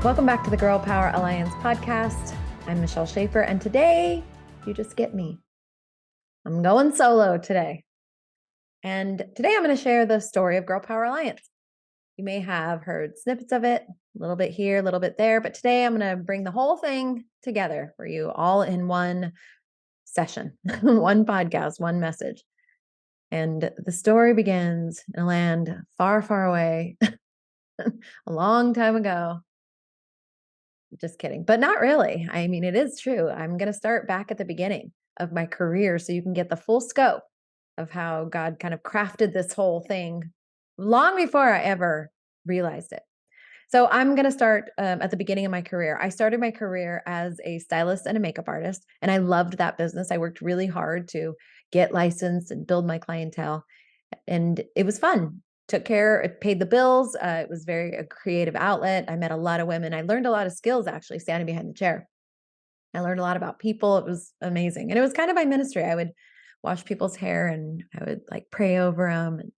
Welcome back to the Girl Power Alliance podcast. I'm Michelle Schaefer, and today you just get me. I'm going solo today. And today I'm going to share the story of Girl Power Alliance. You may have heard snippets of it, a little bit here, a little bit there, but today I'm going to bring the whole thing together for you all in one session, one podcast, one message. And the story begins in a land far, far away, a long time ago. Just kidding, but not really. I mean, it is true. I'm going to start back at the beginning of my career so you can get the full scope of how God kind of crafted this whole thing long before I ever realized it. So I'm going to start at the beginning of my career. I started my career as a stylist and a makeup artist, and I loved that business. I worked really hard to get licensed and build my clientele, and it was fun. Took care, it paid the bills. It was a creative outlet. I met a lot of women. I learned a lot of skills actually standing behind the chair. I learned a lot about people. It was amazing. And it was kind of my ministry. I would wash people's hair and I would like pray over them. And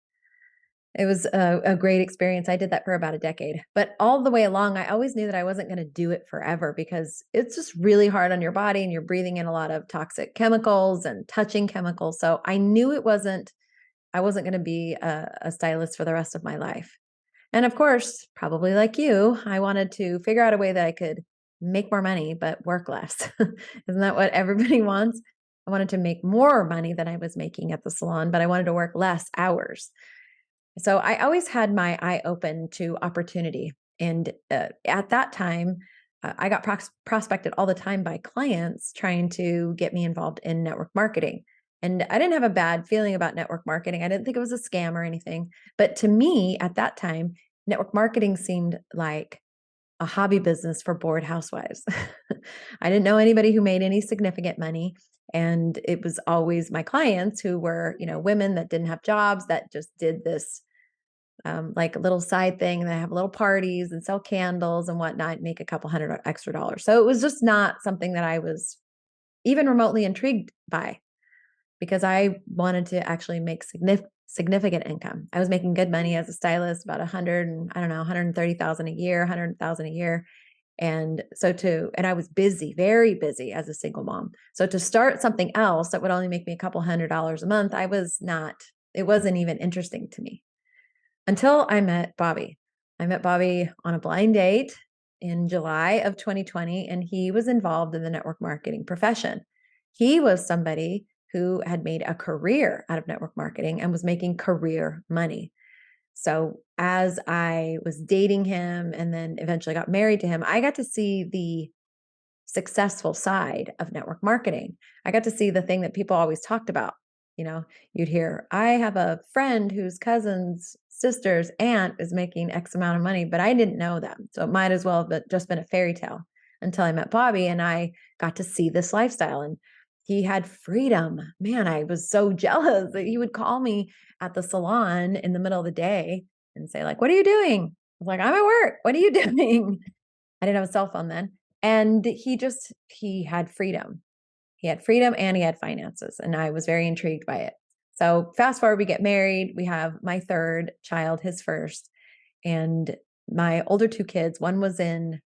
it was a great experience. I did that for about a decade. But all the way along, I always knew that I wasn't going to do it forever because it's just really hard on your body and you're breathing in a lot of toxic chemicals and touching chemicals. So I knew I wasn't going to be a stylist for the rest of my life. And of course, probably like you, I wanted to figure out a way that I could make more money, but work less. Isn't that what everybody wants? I wanted to make more money than I was making at the salon, but I wanted to work less hours. So I always had my eye open to opportunity. And at that time, I got prospected all the time by clients trying to get me involved in network marketing. And I didn't have a bad feeling about network marketing. I didn't think it was a scam or anything. But to me, at that time, network marketing seemed like a hobby business for bored housewives. I didn't know anybody who made any significant money. And it was always my clients who were, women that didn't have jobs that just did this like a little side thing. And they have little parties and sell candles and whatnot, make a couple hundred extra dollars. So it was just not something that I was even remotely intrigued by because I wanted to actually make significant income. I was making good money as a stylist, about 100 and I don't know, 130,000 a year, 100,000 a year. And and I was busy, very busy as a single mom. So to start something else that would only make me a couple $100 a month, it wasn't even interesting to me until I met Bobby. I met Bobby on a blind date in July of 2020, and he was involved in the network marketing profession. He was somebody who had made a career out of network marketing and was making career money. So as I was dating him and then eventually got married to him, I got to see the successful side of network marketing. I got to see the thing that people always talked about. You'd hear, I have a friend whose cousin's sister's aunt is making X amount of money, but I didn't know them. So it might as well have just been a fairy tale until I met Bobby and I got to see this lifestyle. And he had freedom. Man, I was so jealous that he would call me at the salon in the middle of the day and say, like, what are you doing? I was like, I'm at work. What are you doing? I didn't have a cell phone then. And he had freedom. He had freedom and he had finances. And I was very intrigued by it. So fast forward, we get married. We have my third child, his first. And my older two kids, one was in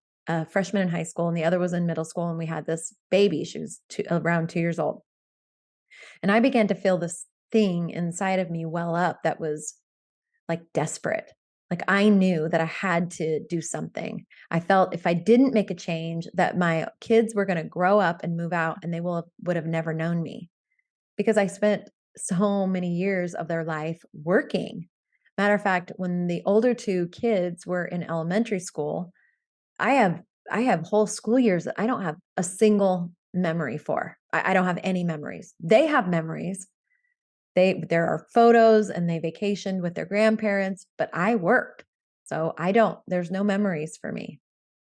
freshman in high school and the other was in middle school. And we had this baby. She was around 2 years old. And I began to feel this thing inside of me well up that was like desperate. Like I knew that I had to do something. I felt if I didn't make a change, that my kids were going to grow up and move out and would have never known me because I spent so many years of their life working. Matter of fact, when the older two kids were in elementary school, I have I have whole school years that I don't have a single memory for. I don't have any memories. They have memories. There are photos and they vacationed with their grandparents, but I worked. So there's no memories for me.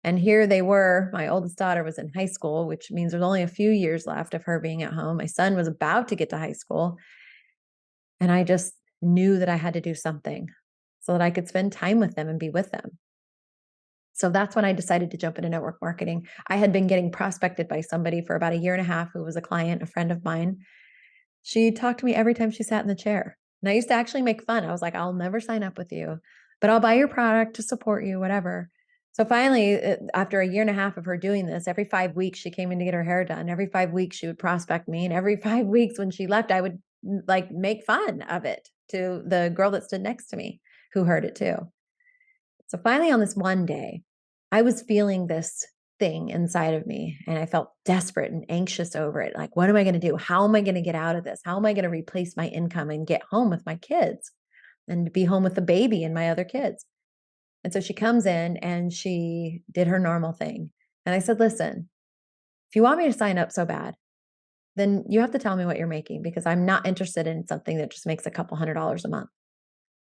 And here they were. My oldest daughter was in high school, which means there's only a few years left of her being at home. My son was about to get to high school. And I just knew that I had to do something so that I could spend time with them and be with them. So that's when I decided to jump into network marketing. I had been getting prospected by somebody for about a year and a half who was a client, a friend of mine. She talked to me every time she sat in the chair. And I used to actually make fun. I was like, I'll never sign up with you, but I'll buy your product to support you, whatever. So finally, after a year and a half of her doing this, every 5 weeks she came in to get her hair done. Every 5 weeks she would prospect me. And every 5 weeks when she left, I would like make fun of it to the girl that stood next to me who heard it too. So finally, on this one day, I was feeling this thing inside of me and I felt desperate and anxious over it. Like, what am I going to do? How am I going to get out of this? How am I going to replace my income and get home with my kids and be home with the baby and my other kids? And so she comes in and she did her normal thing. And I said, listen, if you want me to sign up so bad, then you have to tell me what you're making because I'm not interested in something that just makes a couple $100s a month.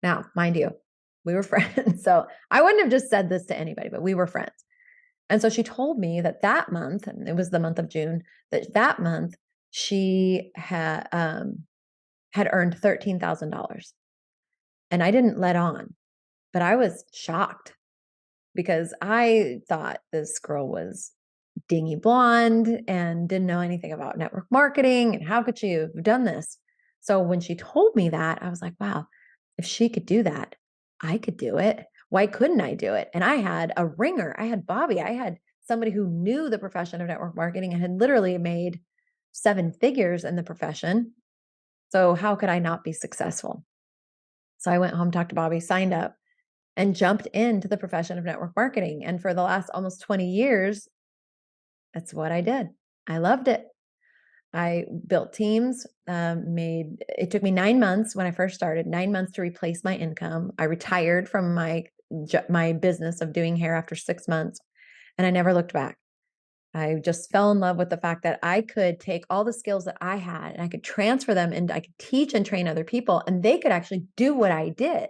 Now, mind you, we were friends. So I wouldn't have just said this to anybody, but we were friends. And so she told me that that month, and it was the month of June, that month she had earned $13,000. And I didn't let on, but I was shocked because I thought this girl was dingy blonde and didn't know anything about network marketing. And how could she have done this? So when she told me that, I was like, wow, if she could do that, I could do it. Why couldn't I do it? And I had a ringer. I had Bobby. I had somebody who knew the profession of network marketing and had literally made 7 figures in the profession. So how could I not be successful? So I went home, talked to Bobby, signed up, and jumped into the profession of network marketing. And for the last almost 20 years, that's what I did. I loved it. I built teams, it took me 9 months when I first started, 9 months to replace my income. I retired from my business of doing hair after 6 months, and I never looked back. I just fell in love with the fact that I could take all the skills that I had and I could transfer them and I could teach and train other people, and they could actually do what I did.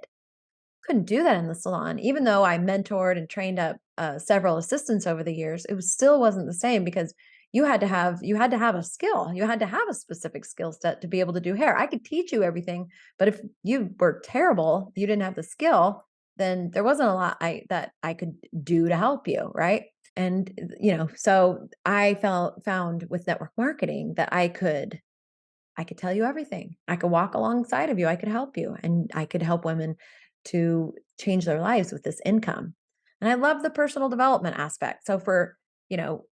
Couldn't do that in the salon. Even though I mentored and trained up several assistants over the years, it still wasn't the same because you had to have a skill. You had to have a specific skill set to be able to do hair. I could teach you everything, but if you were terrible, you didn't have the skill, then there wasn't a lot that I could do to help you, right? And so I found with network marketing that I could tell you everything. I could walk alongside of you. I could help you. And I could help women to change their lives with this income. And I love the personal development aspect. So for, you know,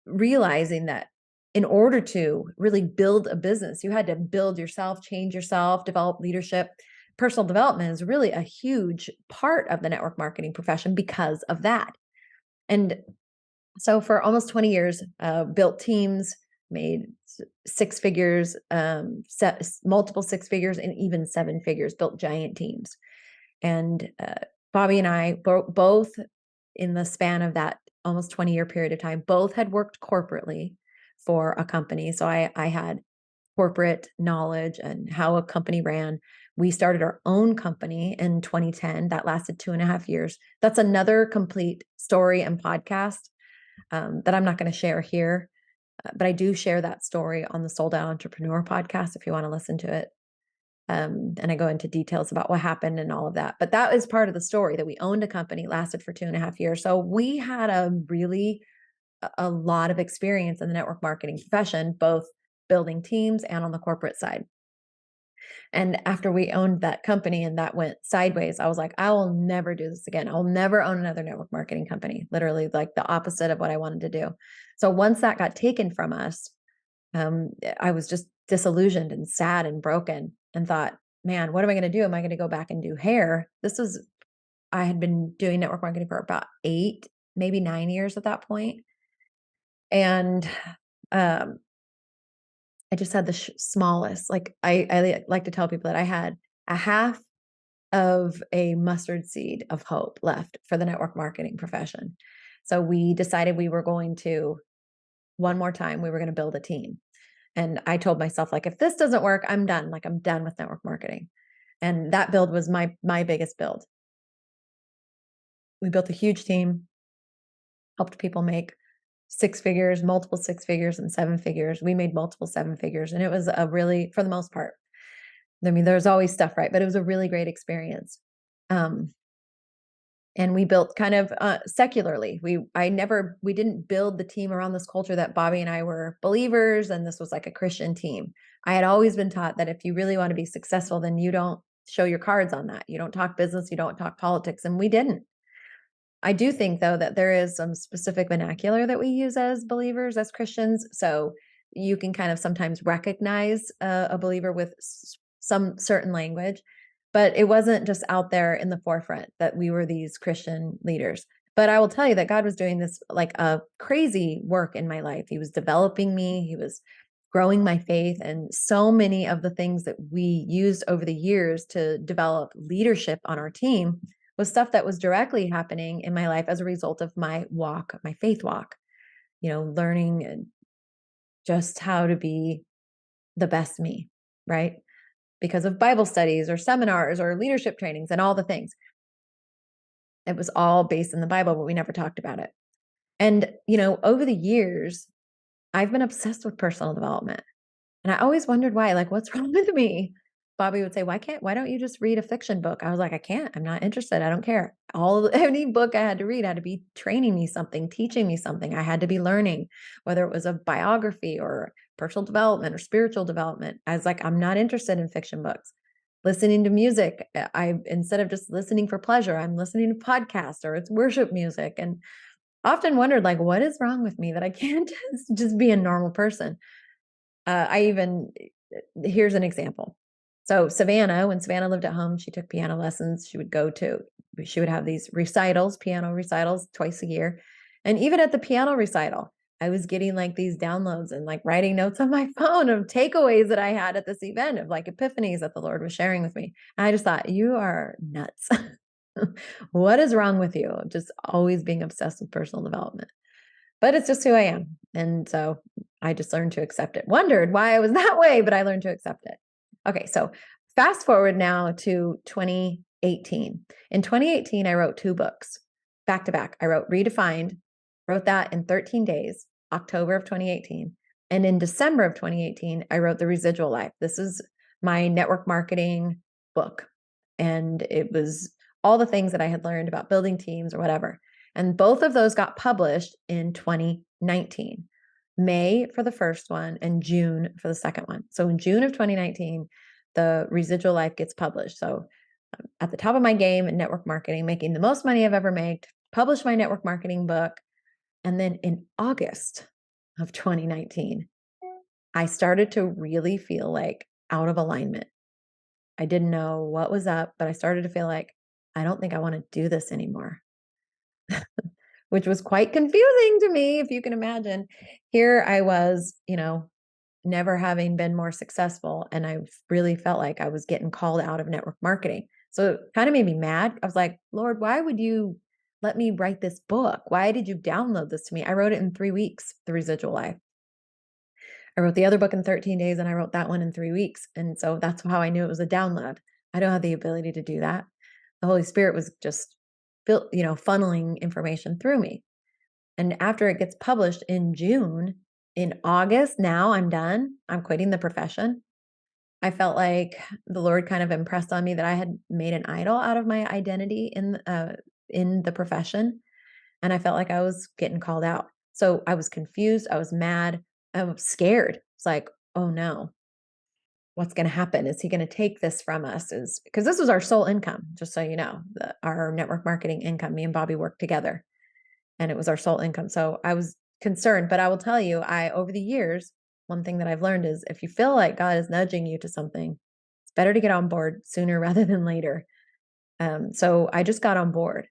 realizing that in order to really build a business, you had to build yourself, change yourself, develop leadership. Personal development is really a huge part of the network marketing profession because of that. And so for almost 20 years, built teams, made 6 figures, multiple 6 figures, and even 7 figures, built giant teams. And Bobby and I both in the span of that almost 20-year period of time, both had worked corporately for a company. So I had corporate knowledge and how a company ran. We started our own company in 2010 that lasted 2.5 years. That's another complete story and podcast that I'm not going to share here, but I do share that story on the Sold Out Entrepreneur podcast if you want to listen to it. And I go into details about what happened and all of that. But that is part of the story, that we owned a company, lasted for 2.5 years. So we had a lot of experience in the network marketing profession, both building teams and on the corporate side. And after we owned that company and that went sideways, I was like, I will never do this again. I'll never own another network marketing company, literally like the opposite of what I wanted to do. So once that got taken from us, I was just disillusioned and sad and broken and thought, man, what am I going to do? Am I going to go back and do hair? I had been doing network marketing for about 8, maybe 9 years at that point. And um, I just had the smallest, like I like to tell people that I had a half of a mustard seed of hope left for the network marketing profession. So we decided we were going to, one more time, we were going to build a team. And I told myself, like, if this doesn't work, I'm done. Like, I'm done with network marketing. And that build was my biggest build. We built a huge team, helped people make 6 figures, multiple 6 figures, and 7 figures. We made multiple 7 figures. And it was a really, for the most part, I mean, there's always stuff, right? But it was a really great experience. And we built kind of secularly. We didn't build the team around this culture that Bobby and I were believers and this was like a Christian team. I had always been taught that if you really want to be successful, then you don't show your cards on that. You don't talk business, you don't talk politics, and we didn't. I do think, though, that there is some specific vernacular that we use as believers, as Christians. So you can kind of sometimes recognize a believer with some certain language, but it wasn't just out there in the forefront that we were these Christian leaders. But I will tell you that God was doing this like a crazy work in my life. He was developing me, He was growing my faith, and so many of the things that we used over the years to develop leadership on our team was stuff that was directly happening in my life as a result of my walk, my faith walk, learning and just how to be the best me, right? Because of Bible studies or seminars or leadership trainings and all the things. It was all based in the Bible, but we never talked about it. And, over the years, I've been obsessed with personal development. And I always wondered why, like, what's wrong with me? Bobby would say, why don't you just read a fiction book? I was like, I can't, I'm not interested. I don't care. Any book I had to read had to be training me something, teaching me something. I had to be learning, whether it was a biography or personal development or spiritual development. I was like, I'm not interested in fiction books. Listening to music, instead of just listening for pleasure, I'm listening to podcasts or it's worship music. And often wondered, like, what is wrong with me that I can't just be a normal person? Here's an example. So Savannah, when Savannah lived at home, she took piano lessons. She would have these piano recitals twice a year. And even at the piano recital, I was getting like these downloads and like writing notes on my phone of takeaways that I had at this event, of like epiphanies that the Lord was sharing with me. And I just thought, you are nuts. What is wrong with you? Just always being obsessed with personal development. But it's just who I am. And so I just learned to accept it. Wondered why I was that way, but I learned to accept it. Okay, so fast forward now to 2018. In 2018, I wrote 2 books back to back. I wrote Redefined, wrote that in 13 days, October of 2018. And in December of 2018, I wrote The Residual Life. This is my network marketing book. And it was all the things that I had learned about building teams or whatever. And both of those got published in 2019. May for the first one and June for the second one. So in June of 2019, The Residual Life gets published. So at the top of my game in network marketing, making the most money I've ever made, published my network marketing book. And then in August of 2019, I started to really feel like out of alignment. I didn't know what was up, but I started to feel like, I don't think I want to do this anymore. Which was quite confusing to me, if you can imagine. Here I was, never having been more successful, and I really felt like I was getting called out of network marketing. So it kind of made me mad. I was like, Lord, why would you let me write this book? Why did you download this to me? I wrote it in 3 weeks, The Residual Life. I wrote the other book in 13 days, and I wrote that one in 3 weeks. And so that's how I knew it was a download. I don't have the ability to do that. The Holy Spirit was just funneling information through me. And after it gets published in June, in August, now I'm done. I'm quitting the profession. I felt like the Lord kind of impressed on me that I had made an idol out of my identity in the profession, and I felt like I was getting called out. So I was confused. I was mad. I was scared. It's like, oh no, what's going to happen? Is he going to take this from us? Because this was our sole income, just so you know, our network marketing income. Me and Bobby worked together, and it was our sole income. So I was concerned, but I will tell you, over the years, one thing that I've learned is if you feel like God is nudging you to something, it's better to get on board sooner rather than later. So I just got on board.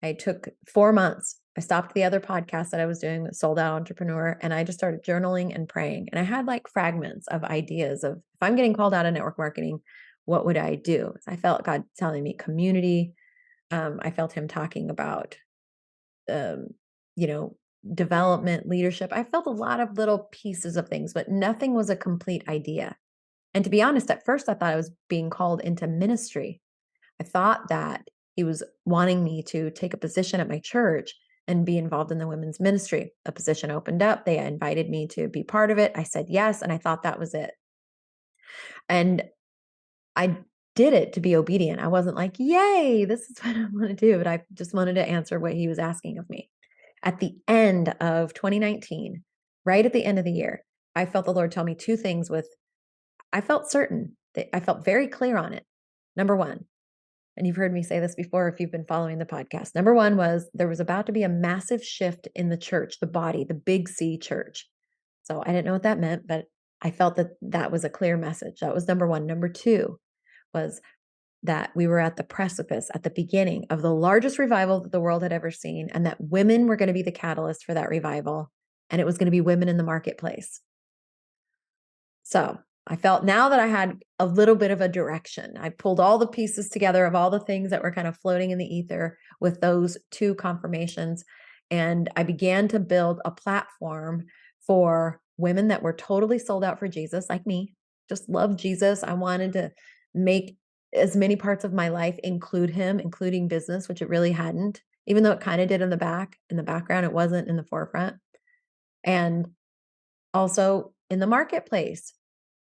I took 4 months. I stopped the other podcast that I was doing with Sold Out Entrepreneur, and I just started journaling and praying. And I had like fragments of ideas of, if I'm getting called out of network marketing, what would I do? I felt God telling me community. I felt him talking about um, development, leadership. I felt a lot of little pieces of things, but nothing was a complete idea. And to be honest, at first I thought I was being called into ministry. I thought that he was wanting me to take a position at my church and be involved in the women's ministry. A position opened up. They invited me to be part of it. I said yes, and I thought that was it. And I did it to be obedient. I wasn't like, yay, this is what I want to do, but I just wanted to answer what he was asking of me. At the end of 2019, right at the end of the year, I felt the Lord tell me 2 things I felt certain that I felt very clear on it. Number 1, and you've heard me say this before if you've been following the podcast. Number one was there was about to be a massive shift in the church, the body, the big C church. So I didn't know what that meant, but I felt that that was a clear message. That was number one. Number two was that we were at the precipice, at the beginning of the largest revival that the world had ever seen, and that women were going to be the catalyst for that revival. And it was going to be women in the marketplace. So I felt now that I had a little bit of a direction. I pulled all the pieces together of all the things that were kind of floating in the ether with those two confirmations. And I began to build a platform for women that were totally sold out for Jesus, like me, just loved Jesus. I wanted to make as many parts of my life include him, including business, which it really hadn't, even though it kind of did in the background, it wasn't in the forefront. And also in the marketplace.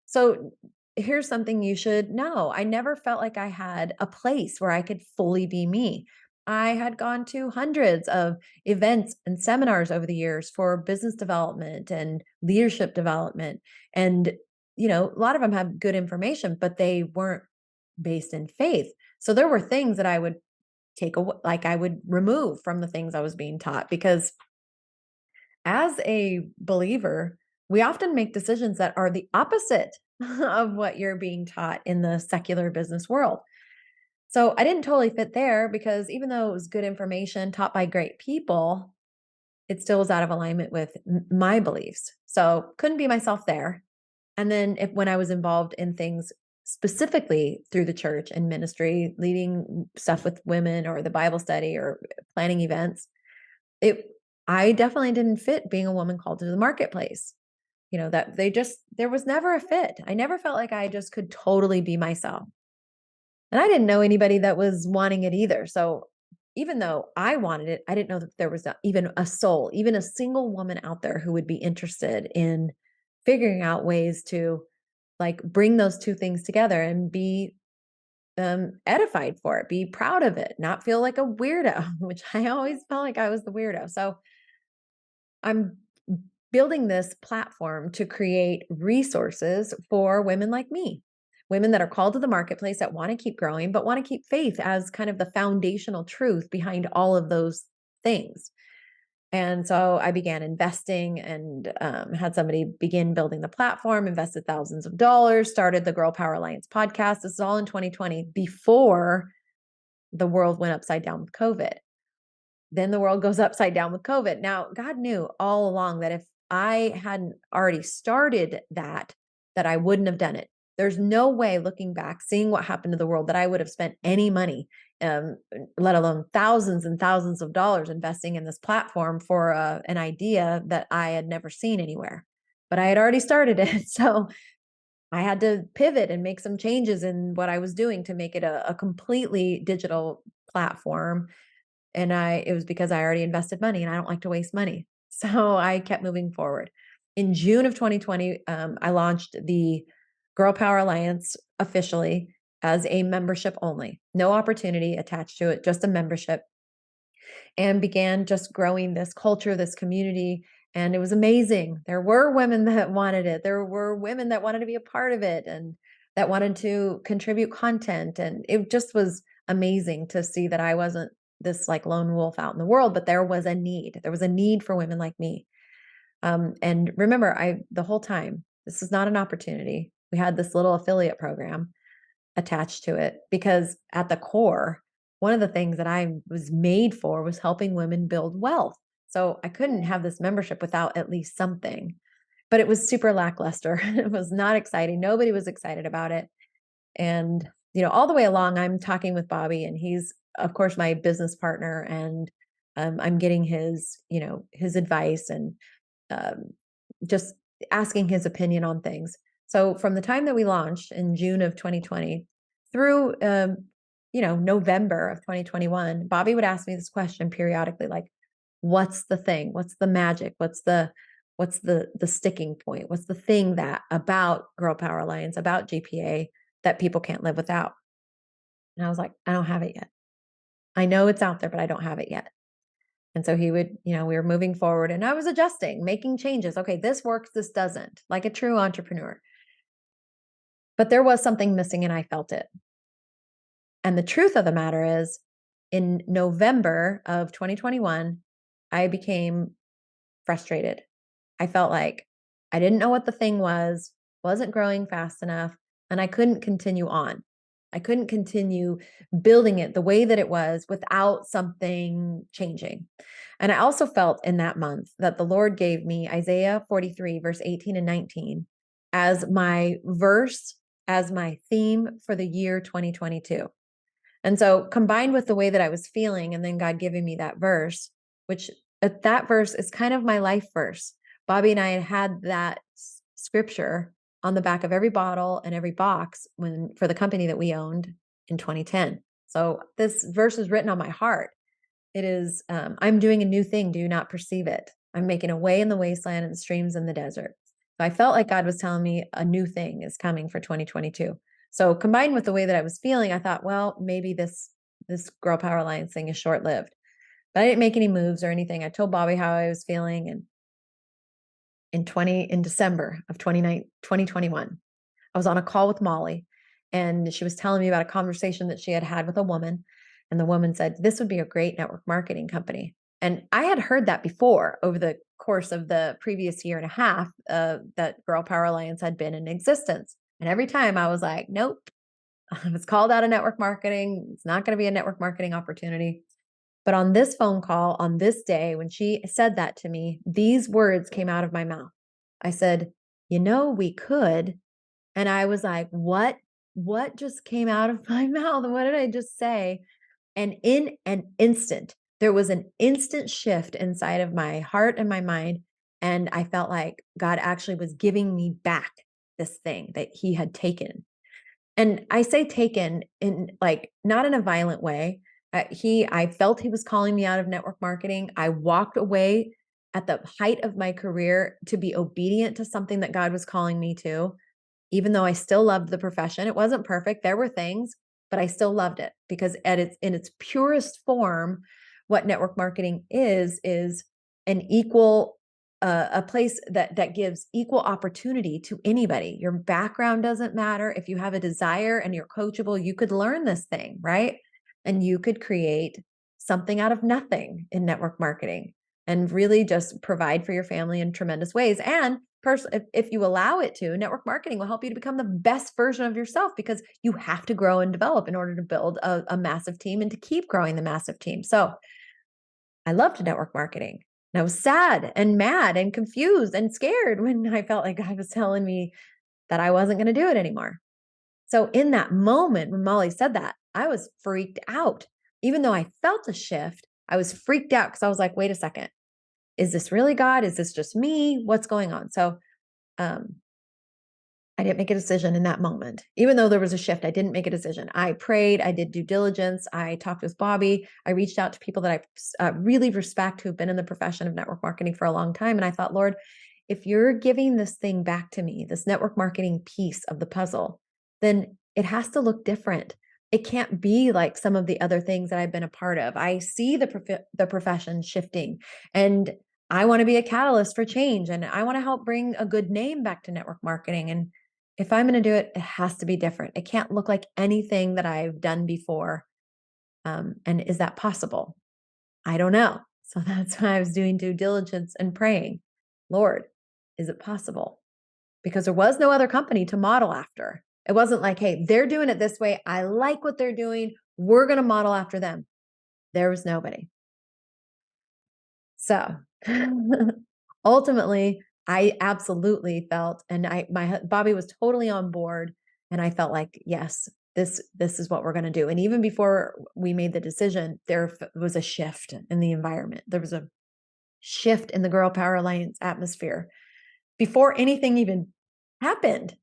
So here's something you should know. I never felt like I had a place where I could fully be me. I had gone to hundreds of events and seminars over the years for business development and leadership development. And, a lot of them have good information, but they weren't based in faith. So there were things that I would take away, like I would remove from the things I was being taught, because as a believer, we often make decisions that are the opposite of what you're being taught in the secular business world. So I didn't totally fit there, because even though it was good information taught by great people, it still was out of alignment with my beliefs. So couldn't be myself there. And then when I was involved in things specifically through the church and ministry, leading stuff with women or the Bible study or planning events, it I definitely didn't fit being a woman called to the marketplace. That there was never a fit. I never felt like I just could totally be myself. And I didn't know anybody that was wanting it either. So even though I wanted it, I didn't know that there was even a soul, even a single woman out there who would be interested in figuring out ways to like bring those two things together and be edified for it, be proud of it, not feel like a weirdo, which I always felt like I was the weirdo. So I'm building this platform to create resources for women like me, women that are called to the marketplace that want to keep growing, but want to keep faith as kind of the foundational truth behind all of those things. And so I began investing and had somebody begin building the platform, invested thousands of dollars, started the Girl Power Alliance podcast. This is all in 2020 before the world went upside down with COVID. Then the world goes upside down with COVID. Now, God knew all along that if I hadn't already started that I wouldn't have done it. There's no way, looking back, seeing what happened to the world, that I would have spent any money, let alone thousands and thousands of dollars investing in this platform for an idea that I had never seen anywhere. But I had already started it. So I had to pivot and make some changes in what I was doing to make it a completely digital platform. And it was because I already invested money and I don't like to waste money. So I kept moving forward. In June of 2020, I launched the Girl Power Alliance officially as a membership only, no opportunity attached to it, just a membership, and began just growing this culture, this community. And it was amazing. There were women that wanted it. There were women that wanted to be a part of it and that wanted to contribute content. And it just was amazing to see that I wasn't this like lone wolf out in the world, but there was a need. There was a need for women like me. And remember, the whole time, this is not an opportunity. We had this little affiliate program attached to it because at the core, one of the things that I was made for was helping women build wealth. So I couldn't have this membership without at least something. But it was super lackluster. It was not exciting. Nobody was excited about it. And, all the way along, I'm talking with Bobby, and he's, of course, my business partner. And I'm getting his advice and um, just asking his opinion on things. So from the time that we launched in June of 2020 through, November of 2021, Bobby would ask me this question periodically, like, what's the thing? What's the magic? What's the sticking point? What's the thing that about Girl Power Alliance, about GPA that people can't live without? And I was like, I don't have it yet. I know it's out there, but I don't have it yet. And so he would, we were moving forward and I was adjusting, making changes. Okay, this works, this doesn't, like a true entrepreneur. But there was something missing and I felt it. And the truth of the matter is, in November of 2021, I became frustrated. I felt like I didn't know what the thing was, wasn't growing fast enough, and I couldn't continue on. I couldn't continue building it the way that it was without something changing. And I also felt in that month that the Lord gave me Isaiah 43, verse 18 and 19 as my verse, as my theme for the year 2022. And so, combined with the way that I was feeling, and then God giving me that verse, which that verse is kind of my life verse. Bobby and I had that scripture on the back of every bottle and every box when for the company that we owned in 2010. So this verse is written on my heart. It is, I'm doing a new thing. Do you not perceive it? I'm making a way in the wasteland and streams in the desert. So I felt like God was telling me a new thing is coming for 2022. So combined with the way that I was feeling, I thought, well, maybe this Girl Power Alliance thing is short lived. But I didn't make any moves or anything. I told Bobby how I was feeling, and in December of 2021, I was on a call with Molly, and she was telling me about a conversation that she had had with a woman. And the woman said, this would be a great network marketing company. And I had heard that before over the course of the previous year and a half that Girl Power Alliance had been in existence. And every time I was like, nope, it's called out of network marketing. It's not going to be a network marketing opportunity. But on this phone call, on this day, when she said that to me, these words came out of my mouth. I said, we could. And I was like, what? What just came out of my mouth? What did I just say? And in an instant, there was an instant shift inside of my heart and my mind. And I felt like God actually was giving me back this thing that He had taken. And I say taken in like not in a violent way. I felt He was calling me out of network marketing. I walked away at the height of my career to be obedient to something that God was calling me to, even though I still loved the profession. It wasn't perfect. There were things, but I still loved it because in its purest form, what network marketing is an equal a place that gives equal opportunity to anybody. Your background doesn't matter. If you have a desire and you're coachable, you could learn this thing, right? And you could create something out of nothing in network marketing and really just provide for your family in tremendous ways. And if you allow it to, network marketing will help you to become the best version of yourself because you have to grow and develop in order to build a massive team and to keep growing the massive team. So I loved network marketing. And I was sad and mad and confused and scared when I felt like God was telling me that I wasn't going to do it anymore. So in that moment, when Molly said that, I was freaked out. Even though I felt a shift, I was freaked out because I was like, wait a second. Is this really God? Is this just me? What's going on? So I didn't make a decision in that moment. Even though there was a shift, I didn't make a decision. I prayed. I did due diligence. I talked with Bobby. I reached out to people that I really respect who've been in the profession of network marketing for a long time. And I thought, Lord, if you're giving this thing back to me, this network marketing piece of the puzzle, then it has to look different. It can't be like some of the other things that I've been a part of. I see the profession shifting, and I want to be a catalyst for change, and I want to help bring a good name back to network marketing. And if I'm going to do it, it has to be different. It can't look like anything that I've done before. And is that possible? I don't know. So that's why I was doing due diligence and praying, Lord, is it possible? Because there was no other company to model after. It wasn't like, hey, they're doing it this way. I like what they're doing. We're going to model after them. There was nobody. So ultimately, I absolutely felt, and Bobby was totally on board, and I felt like, yes, this is what we're going to do. And even before we made the decision, there was a shift in the environment. There was a shift in the Girl Power Alliance atmosphere before anything even happened,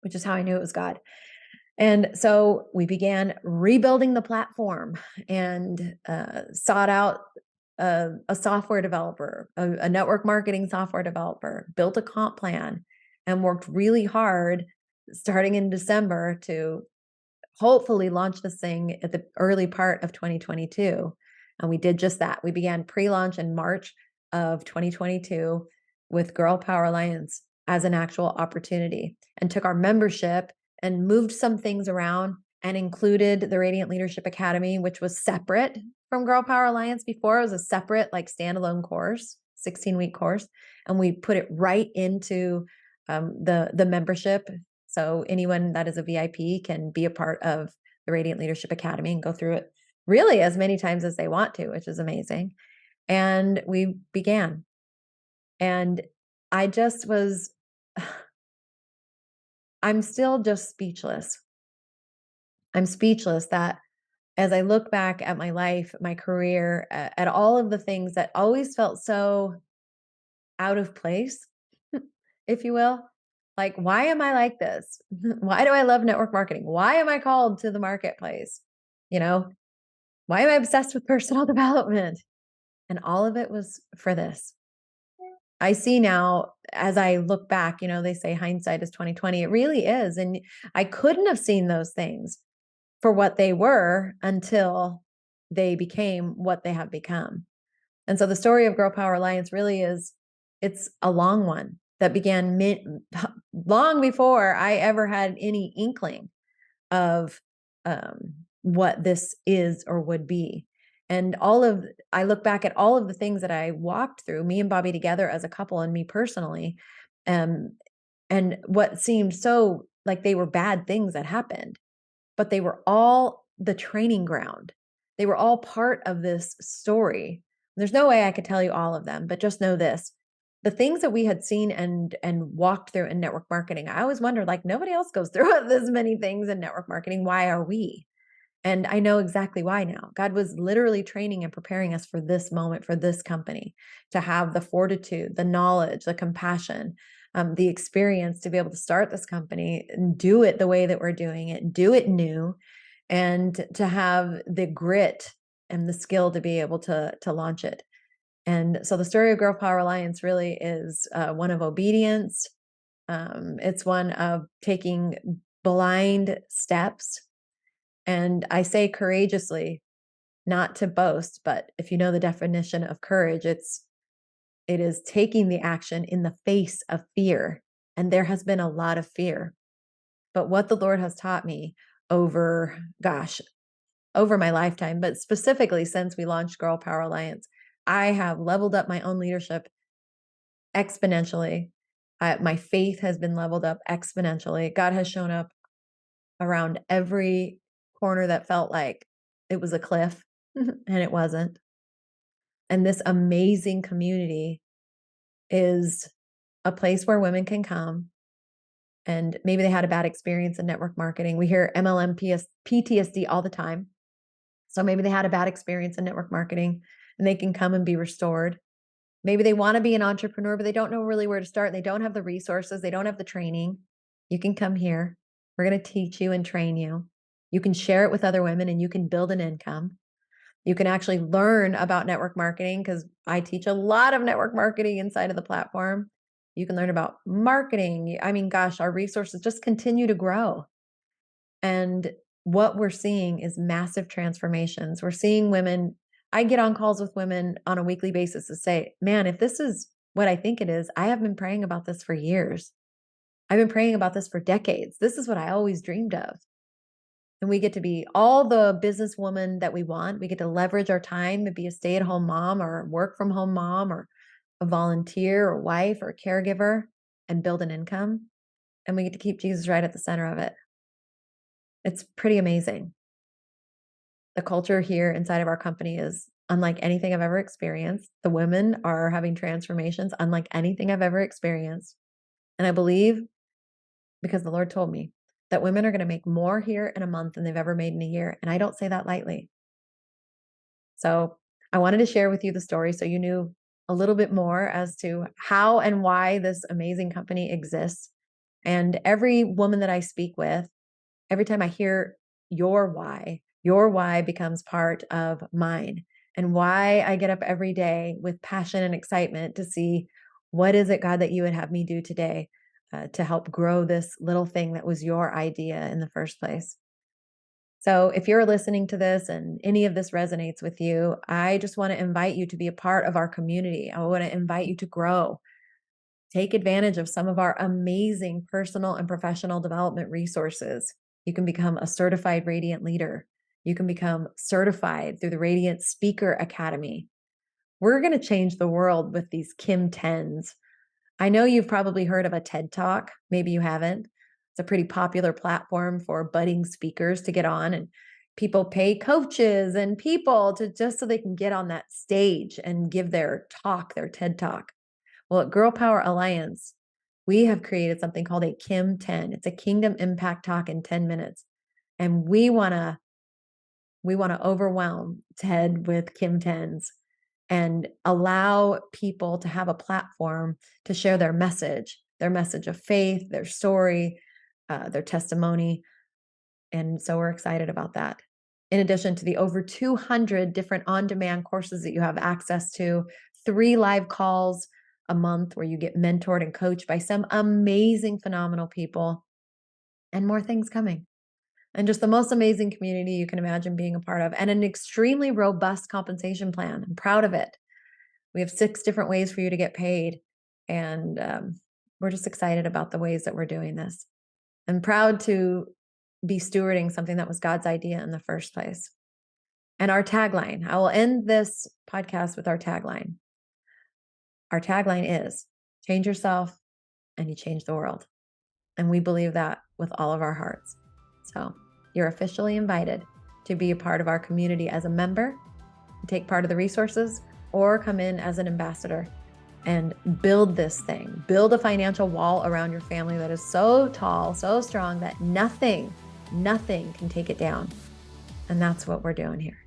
which is how I knew it was God. And so we began rebuilding the platform and sought out a software developer, a network marketing software developer, built a comp plan, and worked really hard starting in December to hopefully launch this thing at the early part of 2022. And we did just that. We began pre-launch in March of 2022 with Girl Power Alliance as an actual opportunity, and took our membership and moved some things around and included the Radiant Leadership Academy, which was separate from Girl Power Alliance before. It was a separate, like, standalone course, 16-week course. And we put it right into the membership. So anyone that is a VIP can be a part of the Radiant Leadership Academy and go through it really as many times as they want to, which is amazing. And we began. And I just was, I'm still just speechless. I'm speechless that as I look back at my life, my career, at all of the things that always felt so out of place, if you will. Like, why am I like this? Why do I love network marketing? Why am I called to the marketplace? You know, why am I obsessed with personal development? And all of it was for this. I see now as I look back, they say hindsight is 2020. It really is. And I couldn't have seen those things for what they were until they became what they have become. And so the story of Girl Power Alliance really it's a long one that began long before I ever had any inkling of what this is or would be. And I look back at all of the things that I walked through, me and Bobby together as a couple and me personally, and what seemed so like they were bad things that happened, but they were all the training ground. They were all part of this story. There's no way I could tell you all of them, but just know this. The things that we had seen and walked through in network marketing, I always wondered, like, nobody else goes through this many things in network marketing. Why are we? And I know exactly why now. God was literally training and preparing us for this moment, for this company, to have the fortitude, the knowledge, the compassion, the experience to be able to start this company and do it the way that we're doing it, do it new, and to have the grit and the skill to be able to launch it. And so the story of Girl Power Alliance really is one of obedience. It's one of taking blind steps. And I say courageously, not to boast, but if you know the definition of courage, it is taking the action in the face of fear. And there has been a lot of fear. But what the Lord has taught me over my lifetime, but specifically since we launched Girl Power Alliance, I have leveled up my own leadership exponentially. My faith has been leveled up exponentially. God has shown up around every corner that felt like it was a cliff, and it wasn't. And this amazing community is a place where women can come, and maybe they had a bad experience in network marketing. We hear MLM PTSD all the time. So maybe they had a bad experience in network marketing and they can come and be restored. Maybe they want to be an entrepreneur, but they don't know really where to start. They don't have the resources. They don't have the training. You can come here. We're going to teach you and train you. You can share it with other women and you can build an income. You can actually learn about network marketing because I teach a lot of network marketing inside of the platform. You can learn about marketing. I mean, gosh, our resources just continue to grow. And what we're seeing is massive transformations. We're seeing women. I get on calls with women on a weekly basis to say, man, if this is what I think it is, I have been praying about this for years. I've been praying about this for decades. This is what I always dreamed of. And we get to be all the businesswoman that we want. We get to leverage our time to be a stay-at-home mom or work from home mom or a volunteer or wife or a caregiver and build an income. And we get to keep Jesus right at the center of it. It's pretty amazing. The culture here inside of our company is unlike anything I've ever experienced. The women are having transformations unlike anything I've ever experienced. And I believe, because the Lord told me, that women are going to make more here in a month than they've ever made in a year. And I don't say that lightly. So I wanted to share with you the story so you knew a little bit more as to how and why this amazing company exists. And every woman that I speak with, every time I hear your why becomes part of mine, and why I get up every day with passion and excitement to see what is it, God, that you would have me do today to help grow this little thing that was your idea in the first place. So if you're listening to this and any of this resonates with you, I just want to invite you to be a part of our community. I want to invite you to grow. Take advantage of some of our amazing personal and professional development resources. You can become a certified Radiant leader. You can become certified through the Radiant Speaker Academy. We're going to change the world with these Kim 10s. I know you've probably heard of a TED Talk. Maybe you haven't. It's a pretty popular platform for budding speakers to get on, and people pay coaches and people to just so they can get on that stage and give their talk, their TED Talk. Well, at Girl Power Alliance, we have created something called a Kim 10. It's a Kingdom Impact Talk in 10 minutes. And we want to overwhelm TED with Kim 10s and allow people to have a platform to share their message of faith, their story, their testimony. And so we're excited about that. In addition to the over 200 different on-demand courses that you have access to, 3 live calls a month where you get mentored and coached by some amazing, phenomenal people, and more things coming. And just the most amazing community you can imagine being a part of, and an extremely robust compensation plan. I'm proud of it. We have 6 different ways for you to get paid. And we're just excited about the ways that we're doing this. I'm proud to be stewarding something that was God's idea in the first place. And our tagline, I will end this podcast with our tagline. Our tagline is, change yourself and you change the world. And we believe that with all of our hearts. So you're officially invited to be a part of our community as a member, take part of the resources, or come in as an ambassador and build this thing. Build a financial wall around your family that is so tall, so strong that nothing can take it down. And that's what we're doing here.